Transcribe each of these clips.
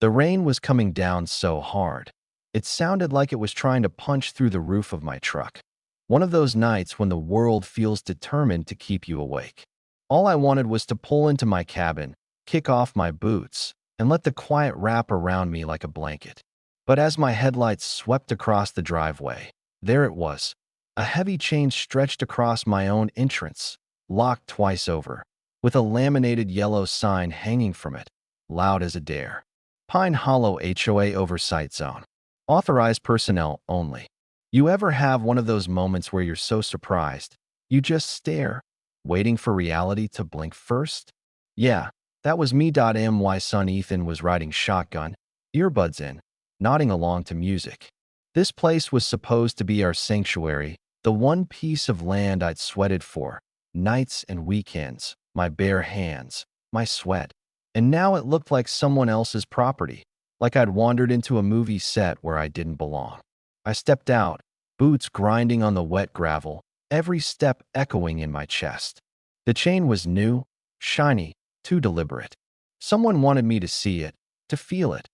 The rain was coming down so hard. It sounded like it was trying to punch through the roof of my truck. One of those nights when the world feels determined to keep you awake. All I wanted was to pull into my cabin, kick off my boots, and let the quiet wrap around me like a blanket. But as my headlights swept across the driveway, there it was, a heavy chain stretched across my own entrance, locked twice over, with a laminated yellow sign hanging from it, loud as a dare. Pine Hollow HOA Oversight Zone. Authorized personnel only. You ever have one of those moments where you're so surprised, you just stare, waiting for reality to blink first? Yeah, that was me. My son Ethan was riding shotgun, earbuds in, nodding along to music. This place was supposed to be our sanctuary, the one piece of land I'd sweated for, nights and weekends, my bare hands, my sweat. And now it looked like someone else's property, like I'd wandered into a movie set where I didn't belong. I stepped out, boots grinding on the wet gravel, every step echoing in my chest. The chain was new, shiny, too deliberate. Someone wanted me to see it, to feel it.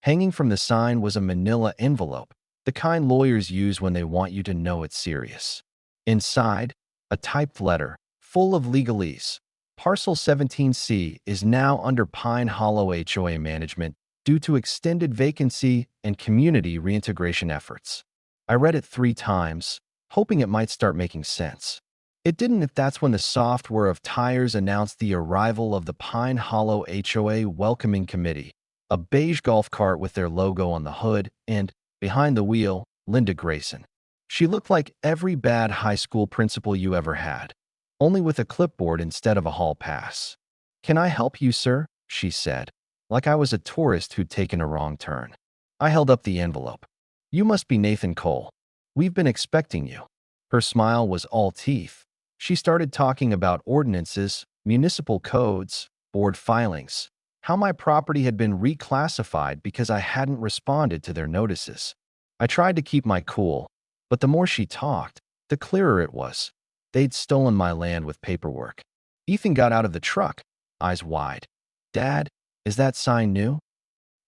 Hanging from the sign was a manila envelope, the kind lawyers use when they want you to know it's serious. Inside, a typed letter, full of legalese. Parcel 17C is now under Pine Hollow HOA management due to extended vacancy and community reintegration efforts. I read it 3 times, hoping it might start making sense. It didn't. If that's when the software of tires announced the arrival of the Pine Hollow HOA Welcoming Committee, a beige golf cart with their logo on the hood, and, behind the wheel, Linda Grayson. She looked like every bad high school principal you ever had, only with a clipboard instead of a hall pass. "Can I help you, sir?" she said, like I was a tourist who'd taken a wrong turn. I held up the envelope. "You must be Nathan Cole. We've been expecting you." Her smile was all teeth. She started talking about ordinances, municipal codes, board filings, how my property had been reclassified because I hadn't responded to their notices. I tried to keep my cool, but the more she talked, the clearer it was. They'd stolen my land with paperwork. Ethan got out of the truck, eyes wide. "Dad, is that sign new?"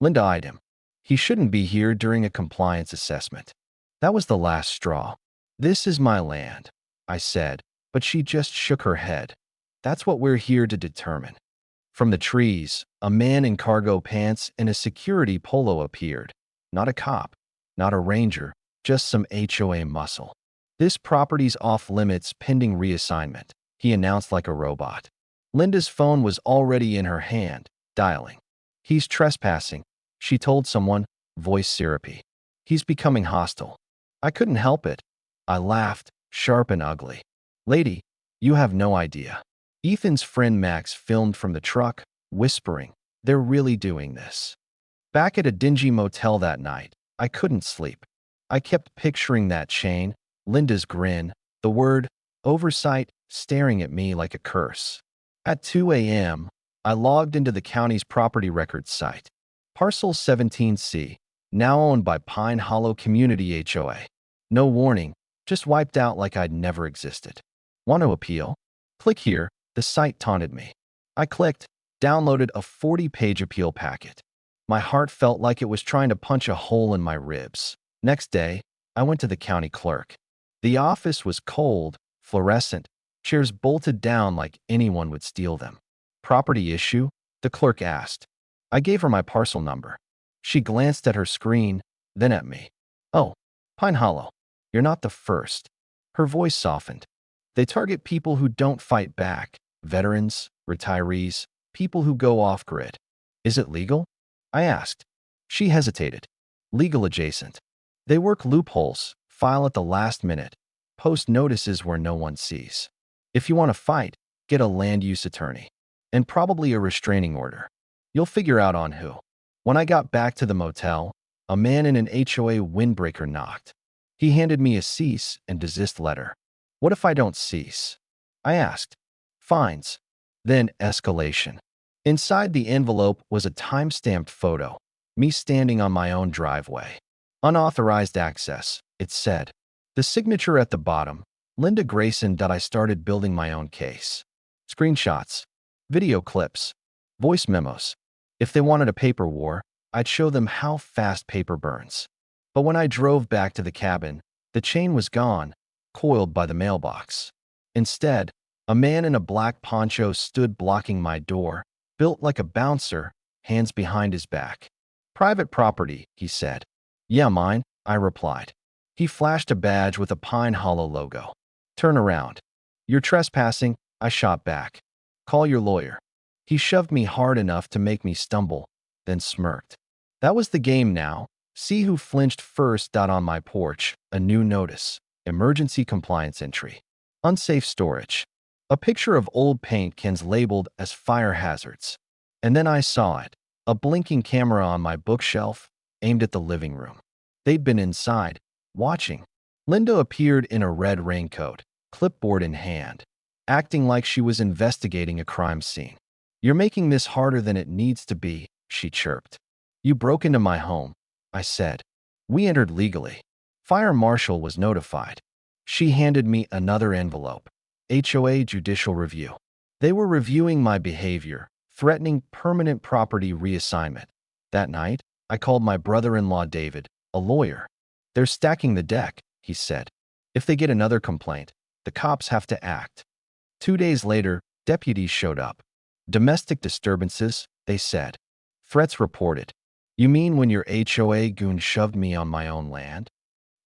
Linda eyed him. "He shouldn't be here during a compliance assessment." That was the last straw. "This is my land," I said, but she just shook her head. "That's what we're here to determine." From the trees, a man in cargo pants and a security polo appeared. Not a cop, not a ranger, just some HOA muscle. "This property's off limits pending reassignment," he announced like a robot. Linda's phone was already in her hand, dialing. "He's trespassing," she told someone, voice syrupy. "He's becoming hostile." I couldn't help it. I laughed, sharp and ugly. "Lady, you have no idea." Ethan's friend Max filmed from the truck, whispering, "They're really doing this." Back at a dingy motel that night, I couldn't sleep. I kept picturing that chain, Linda's grin, the word oversight staring at me like a curse. At 2 a.m., I logged into the county's property records site. Parcel 17C, now owned by Pine Hollow Community HOA. No warning, just wiped out like I'd never existed. "Want to appeal? Click here," the site taunted me. I clicked, downloaded a 40-page appeal packet. My heart felt like it was trying to punch a hole in my ribs. Next day, I went to the county clerk. The office was cold, fluorescent, chairs bolted down like anyone would steal them. "Property issue?" the clerk asked. I gave her my parcel number. She glanced at her screen, then at me. "Oh, Pine Hollow. You're not the first." Her voice softened. "They target people who don't fight back, veterans, retirees, people who go off-grid." "Is it legal?" I asked. She hesitated. "Legal adjacent. They work loopholes, file at the last minute, post notices where no one sees. If you want to fight, get a land use attorney. And probably a restraining order. You'll figure out on who." When I got back to the motel, a man in an HOA windbreaker knocked. He handed me a cease and desist letter. "What if I don't cease?" I asked. "Fines." Then escalation. Inside the envelope was a time-stamped photo, me standing on my own driveway. "Unauthorized access," it said. The signature at the bottom, Linda Grayson. I started building my own case. Screenshots, video clips, voice memos. If they wanted a paper war, I'd show them how fast paper burns. But when I drove back to the cabin, the chain was gone, coiled by the mailbox. Instead, a man in a black poncho stood blocking my door, built like a bouncer, hands behind his back. "Private property," he said. "Yeah, mine," I replied. He flashed a badge with a Pine Hollow logo. "Turn around." "You're trespassing," I shot back. "Call your lawyer." He shoved me hard enough to make me stumble, then smirked. That was the game now. See who flinched first. On my porch, a new notice. Emergency compliance entry. Unsafe storage. A picture of old paint cans labeled as fire hazards. And then I saw it. A blinking camera on my bookshelf, aimed at the living room. They'd been inside, watching. Linda appeared in a red raincoat, clipboard in hand, acting like she was investigating a crime scene. "You're making this harder than it needs to be," she chirped. "You broke into my home," I said. "We entered legally." Fire marshal was notified. She handed me another envelope. HOA judicial review. They were reviewing my behavior, threatening permanent property reassignment. That night, I called my brother-in-law David, a lawyer. "They're stacking the deck," he said. "If they get another complaint, the cops have to act." 2 days later, deputies showed up. "Domestic disturbances," they said. "Threats reported." "You mean when your HOA goon shoved me on my own land?"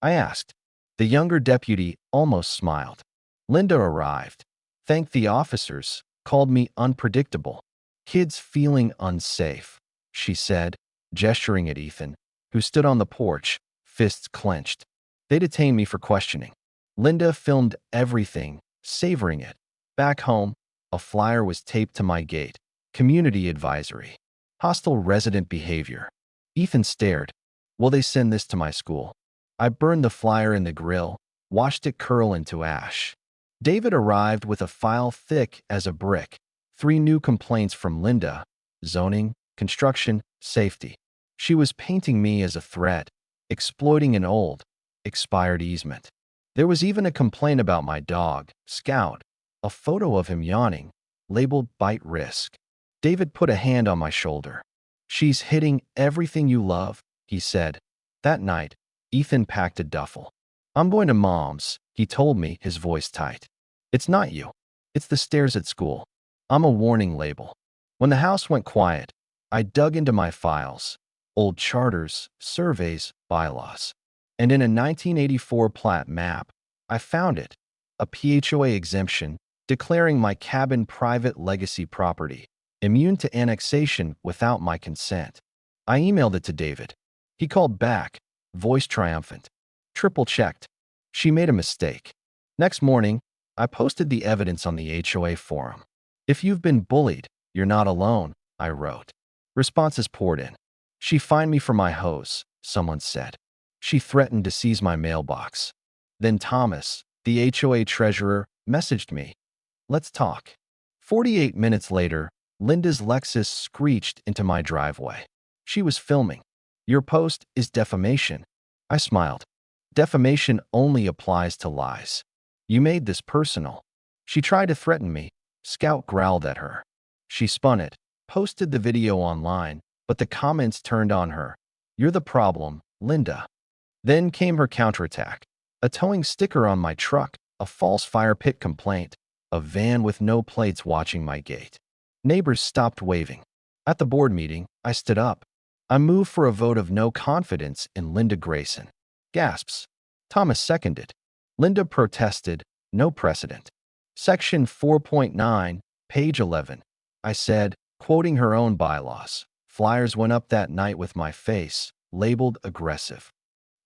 I asked. The younger deputy almost smiled. Linda arrived, thanked the officers, called me unpredictable. "Kids feeling unsafe," she said, gesturing at Ethan, who stood on the porch, fists clenched. They detained me for questioning. Linda filmed everything, savoring it. Back home, a flyer was taped to my gate. Community advisory. Hostile resident behavior. Ethan stared. "Will they send this to my school?" I burned the flyer in the grill, watched it curl into ash. David arrived with a file thick as a brick. 3 new complaints from Linda: zoning, construction, safety. She was painting me as a threat, exploiting an old, expired easement. There was even a complaint about my dog, Scout, a photo of him yawning, labeled bite risk. David put a hand on my shoulder. "She's hitting everything you love," he said. That night, Ethan packed a duffel. "I'm going to Mom's," he told me, his voice tight. "It's not you. It's the stairs at school." I'm a warning label. When the house went quiet, I dug into my files, old charters, surveys, bylaws. And in a 1984 plat map, I found it, a PHOA exemption declaring my cabin private legacy property, immune to annexation without my consent. I emailed it to David. He called back, voice triumphant. "Triple-checked. She made a mistake." Next morning, I posted the evidence on the HOA forum. "If you've been bullied, you're not alone," I wrote. Responses poured in. "She fined me for my hose," someone said. "She threatened to seize my mailbox." Then Thomas, the HOA treasurer, messaged me. "Let's talk." 48 minutes later, Linda's Lexus screeched into my driveway. She was filming. "Your post is defamation." I smiled. "Defamation only applies to lies. You made this personal." She tried to threaten me. Scout growled at her. She spun it, posted the video online, but the comments turned on her. "You're the problem, Linda." Then came her counterattack. A towing sticker on my truck, a false fire pit complaint, a van with no plates watching my gate. Neighbors stopped waving. At the board meeting, I stood up. I moved for a vote of no confidence in Linda Grayson. Gasps. Thomas seconded. Linda protested. No precedent. Section 4.9, page 11. I said, quoting her own bylaws. Flyers went up that night with my face, labeled aggressive.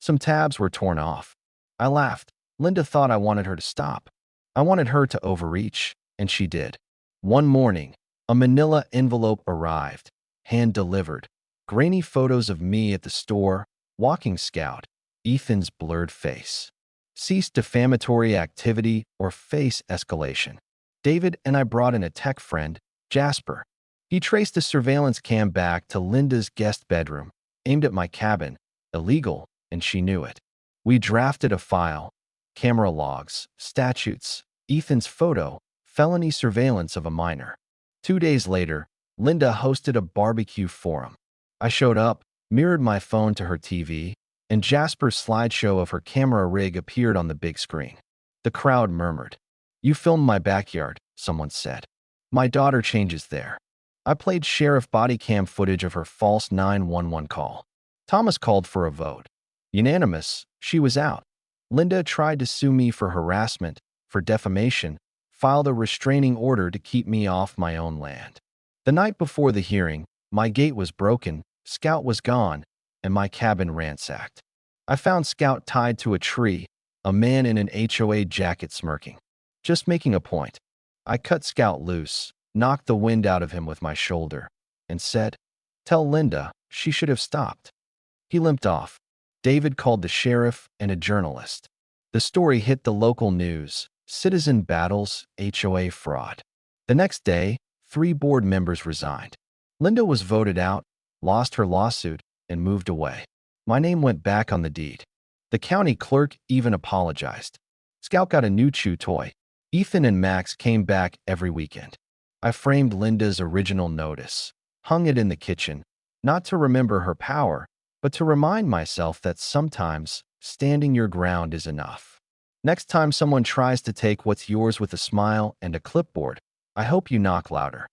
Some tabs were torn off. I laughed. Linda thought I wanted her to stop. I wanted her to overreach, and she did. One morning, a manila envelope arrived, hand-delivered. Grainy photos of me at the store, walking Scout, Ethan's blurred face. Cease defamatory activity or face escalation. David and I brought in a tech friend, Jasper. He traced a surveillance cam back to Linda's guest bedroom, aimed at my cabin, illegal, and she knew it. We drafted a file, camera logs, statutes, Ethan's photo, felony surveillance of a minor. 2 days later, Linda hosted a barbecue forum. I showed up, mirrored my phone to her TV, and Jasper's slideshow of her camera rig appeared on the big screen. The crowd murmured. "You filmed my backyard," someone said. "My daughter changes there." I played sheriff body cam footage of her false 911 call. Thomas called for a vote. Unanimous, she was out. Linda tried to sue me for harassment, for defamation, filed a restraining order to keep me off my own land. The night before the hearing, my gate was broken, Scout was gone, and my cabin ransacked. I found Scout tied to a tree, a man in an HOA jacket smirking. Just making a point. I cut Scout loose, knocked the wind out of him with my shoulder, and said, "Tell Linda she should have stopped." He limped off. David called the sheriff and a journalist. The story hit the local news. Citizen battles HOA fraud. The next day, 3 board members resigned. Linda was voted out, lost her lawsuit, and moved away. My name went back on the deed. The county clerk even apologized. Scout got a new chew toy. Ethan and Max came back every weekend. I framed Linda's original notice, hung it in the kitchen, not to remember her power, but to remind myself that sometimes standing your ground is enough. Next time someone tries to take what's yours with a smile and a clipboard, I hope you knock louder.